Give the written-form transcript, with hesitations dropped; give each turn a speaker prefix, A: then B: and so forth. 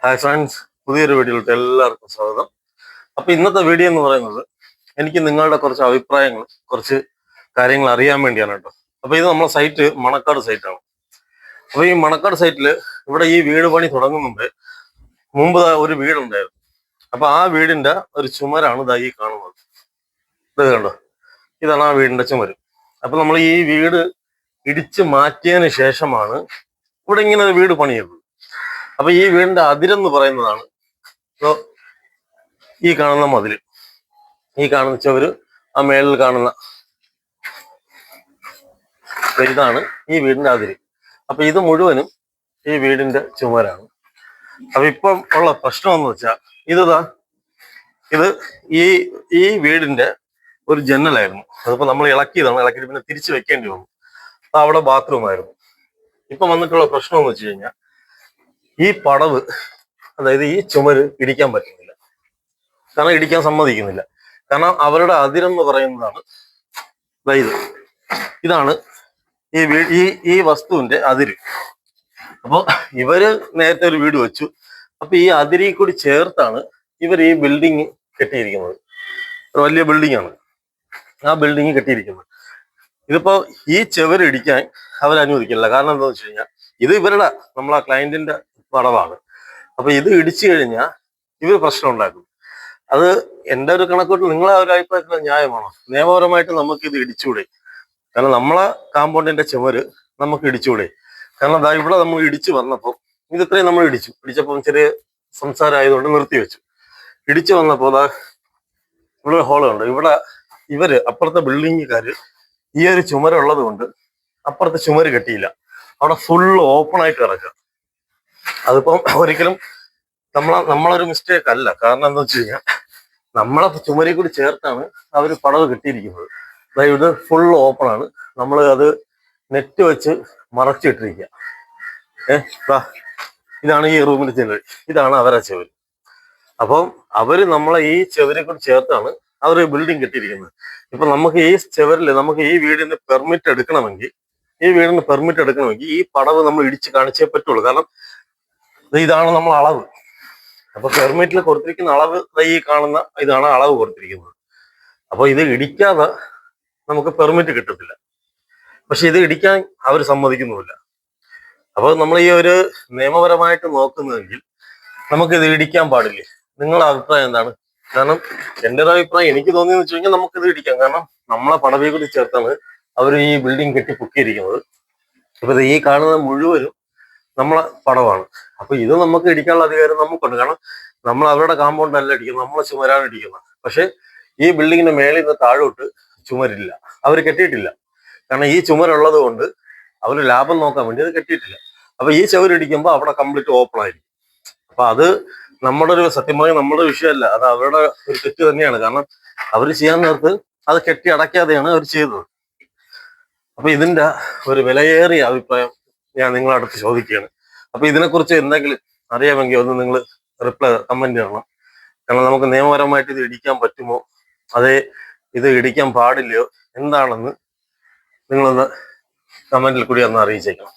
A: Hi friends, പുതിയൊരു വീഡിയോയിലോട്ട് എല്ലാവർക്കും സ്വാഗതം. അപ്പൊ ഇന്നത്തെ വീഡിയോ എന്ന് പറയുന്നത് എനിക്ക് നിങ്ങളുടെ കുറച്ച് അഭിപ്രായങ്ങൾ, കുറച്ച് കാര്യങ്ങൾ അറിയാൻ വേണ്ടിയാണ് കേട്ടോ. അപ്പൊ ഇത് നമ്മളെ സൈറ്റ് മണക്കാട് സൈറ്റാണ്. അപ്പൊ ഈ മണക്കാട് സൈറ്റിൽ ഇവിടെ ഈ വീട് പണി തുടങ്ങുന്നുണ്ട്. മുമ്പ് ഒരു വീടുണ്ടായിരുന്നു. അപ്പൊ ആ വീടിന്റെ ഒരു ചുമരാണ് ഇതാ ഈ കാണുന്നത്. ഇത് കണ്ടോ, ഇതാണ് ആ വീടിന്റെ ചുമര്. അപ്പൊ നമ്മൾ ഈ വീട് ഇടിച്ച് മാറ്റിയതിന് ശേഷമാണ് ഇവിടെ ഇങ്ങനെ ഒരു വീട് പണിയത്. അപ്പൊ ഈ വീടിന്റെ അതിരെന്ന് പറയുന്നതാണ് ഈ കാണുന്ന മതില്, ഈ കാണുന്ന ചുവര്, ആ മേളിൽ കാണുന്ന ഇതാണ് ഈ വീടിന്റെ അതിര്. അപ്പൊ ഇത് മുഴുവനും ഈ വീടിന്റെ ചുമരാണ്. അപ്പൊ ഇപ്പം ഉള്ള പ്രശ്നം എന്ന് വെച്ചാൽ ഇത് ഈ ഈ വീടിന്റെ ഒരു ജനലായിരുന്നു. അതിപ്പോ നമ്മൾ ഇളക്കിയതാണ്. ഇളക്കിയിട്ട് പിന്നെ തിരിച്ചു വെക്കേണ്ടി വന്നു. അപ്പൊ അവിടെ ബാത്റൂം ആയിരുന്നു. ഇപ്പൊ വന്നിട്ടുള്ള പ്രശ്നം എന്ന് വെച്ച് കഴിഞ്ഞാൽ ഈ പടവ്, അതായത് ഈ ചുമര് ഇടിക്കാൻ പറ്റുന്നില്ല. കാരണം ഇടിക്കാൻ സമ്മതിക്കുന്നില്ല. കാരണം അവരുടെ അതിരെന്ന് പറയുന്നതാണ് ഇതാണ് ഈ വസ്തുവിന്റെ അതിര്. അപ്പോൾ ഇവര് നേരത്തെ ഒരു വീട് വെച്ചു. അപ്പൊ ഈ അതിരിൽ കൂടി ചേർത്താണ് ഇവർ ഈ ബിൽഡിങ് കെട്ടിയിരിക്കുന്നത്. ഒരു വലിയ ബിൽഡിംഗ് ആണ് ആ ബിൽഡിങ് കെട്ടിയിരിക്കുന്നത്. ഇതിപ്പോ ഈ ചുവര് ഇടിക്കാൻ അവരനുവദിക്കില്ല. കാരണം എന്താണെന്ന് വെച്ച് കഴിഞ്ഞാൽ ഇത് ഇവരുടെ, നമ്മളെ ക്ലയന്റിന്റെ പടവാണ്. അപ്പൊ ഇത് ഇടിച്ചു കഴിഞ്ഞാൽ ഇവർ പ്രശ്നം ഉണ്ടാക്കും. അത് എൻ്റെ ഒരു കണക്കൂട്ട്, നിങ്ങളെ ഒരു അഭിപ്രായത്തിൽ ന്യായമാണോ? നിയമപരമായിട്ട് നമുക്ക് ഇത് ഇടിച്ചുകൂടെ? കാരണം നമ്മളെ കാമ്പൗണ്ടിന്റെ ചുമര് നമുക്ക് ഇടിച്ചുകൂടെ? കാരണം അതാ ഇവിടെ നമ്മൾ ഇടിച്ചു വന്നപ്പോൾ ഇത്രയും നമ്മൾ ഇടിച്ചപ്പോൾ ചെറിയ സംസാരം ആയതുകൊണ്ട് നിർത്തിവെച്ചു. ഇടിച്ചു വന്നപ്പോൾ ഇവിടെ ഹോളുണ്ട്. ഇവിടെ ഇവര് അപ്പുറത്തെ ബിൽഡിങ്ങുകാര് ഈ ഒരു ചുമരുള്ളത് കൊണ്ട് അപ്പുറത്തെ ചുമര് കെട്ടിയില്ല. അവിടെ ഫുള്ള് ഓപ്പൺ ആയിട്ട് കിടക്കുക. അതിപ്പം ഒരിക്കലും നമ്മളൊരു മിസ്റ്റേക്ക് അല്ല. കാരണം എന്താ വെച്ച് കഴിഞ്ഞാൽ നമ്മളെ ചുമരി കൂടി ചേർത്താണ് അവർ പടവ് കെട്ടിയിരിക്കുന്നത്. ഇത് ഫുൾ ഓപ്പൺ ആണ്. നമ്മൾ അത് നെറ്റ് വെച്ച് മറച്ചിട്ടിരിക്കുക. ഇതാണ് ഈ റൂമിന്റെ ചെവര്, ഇതാണ് അവരെ ചെവര്. അപ്പം അവര് നമ്മളെ ഈ ചെവരെ കൂടി ചേർത്താണ് അവർ ബിൽഡിംഗ് കെട്ടിയിരിക്കുന്നത്. ഇപ്പൊ നമുക്ക് ഈ ചെവരില് നമുക്ക് ഈ വീടിന് പെർമിറ്റ് എടുക്കണമെങ്കിൽ ഈ പടവ് നമ്മൾ ഇടിച്ച് കാണിച്ചേ പറ്റുള്ളൂ. കാരണം ഇതാണ് നമ്മൾ അളവ്. അപ്പൊ പെർമിറ്റിൽ കൊടുത്തിരിക്കുന്ന അളവ് ഈ കാണുന്ന ഇതാണ് അളവ് കൊടുത്തിരിക്കുന്നത്. അപ്പൊ ഇത് ഇടിക്കാതെ നമുക്ക് പെർമിറ്റ് കിട്ടത്തില്ല. പക്ഷെ ഇത് ഇടിക്കാൻ അവർ സമ്മതിക്കുന്നുമില്ല. അപ്പൊ നമ്മൾ ഈ ഒരു നിയമപരമായിട്ട് നോക്കുന്നതെങ്കിൽ നമുക്കിത് ഇടിക്കാൻ പാടില്ലേ? നിങ്ങളുടെ അഭിപ്രായം എന്താണ്? കാരണം എൻ്റെ ഒരു അഭിപ്രായം, എനിക്ക് തോന്നിയെന്ന് വെച്ച് കഴിഞ്ഞാൽ നമുക്കിത് ഇടിക്കാം. കാരണം നമ്മളെ പടവയെ കൂടി ചേർത്താണ് അവർ ഈ ബിൽഡിംഗ് കെട്ടി പൊക്കിയിരിക്കുന്നത്. ഇപ്പൊ ഈ കാണുന്ന മുഴുവനും നമ്മളെ പടവാണ്. അപ്പൊ ഇത് നമുക്ക് ഇടിക്കാനുള്ള അധികാരം നമുക്കുണ്ട്. കാരണം നമ്മൾ അവരുടെ കാമ്പൗണ്ട് അല്ല ഇടിക്കുന്നത്, നമ്മളെ ചുമരാണ് ഇടിക്കുന്നത്. പക്ഷെ ഈ ബിൽഡിങ്ങിന്റെ മേളിൽ നിന്ന് താഴോട്ട് ചുമരില്ല, അവർ കെട്ടിയിട്ടില്ല. കാരണം ഈ ചുമരുള്ളത് കൊണ്ട് അവർ ലാഭം നോക്കാൻ വേണ്ടി അത് കെട്ടിയിട്ടില്ല. അപ്പൊ ഈ ചുവരിടിക്കുമ്പോൾ അവിടെ കംപ്ലീറ്റ് ഓപ്പൺ ആയിരിക്കും. അപ്പൊ അത് നമ്മുടെ ഒരു, സത്യം പറഞ്ഞാൽ നമ്മുടെ വിഷയമല്ല, അത് അവരുടെ ഒരു തെറ്റ് തന്നെയാണ്. കാരണം അവർ ചെയ്യാൻ നേരത്ത് അത് കെട്ടി അടയ്ക്കാതെയാണ് അവർ ചെയ്തത്. അപ്പൊ ഇതിന്റെ ഒരു വിലയേറിയ അഭിപ്രായം ഞാൻ നിങ്ങളുടെ അടുത്ത് ചോദിക്കുകയാണ്. അപ്പൊ ഇതിനെക്കുറിച്ച് എന്തെങ്കിലും അറിയാമെങ്കിൽ ഒന്ന് നിങ്ങൾ കമന്റ് ചെയ്യണം. കാരണം നമുക്ക് നിയമപരമായിട്ട് ഇത് ഇടിക്കാൻ പറ്റുമോ, അതേ ഇത് ഇടിക്കാൻ പാടില്ലയോ, എന്താണെന്ന് നിങ്ങളൊന്ന് കമന്റിൽ കൂടി ഒന്ന് അറിയിച്ചേക്കണം.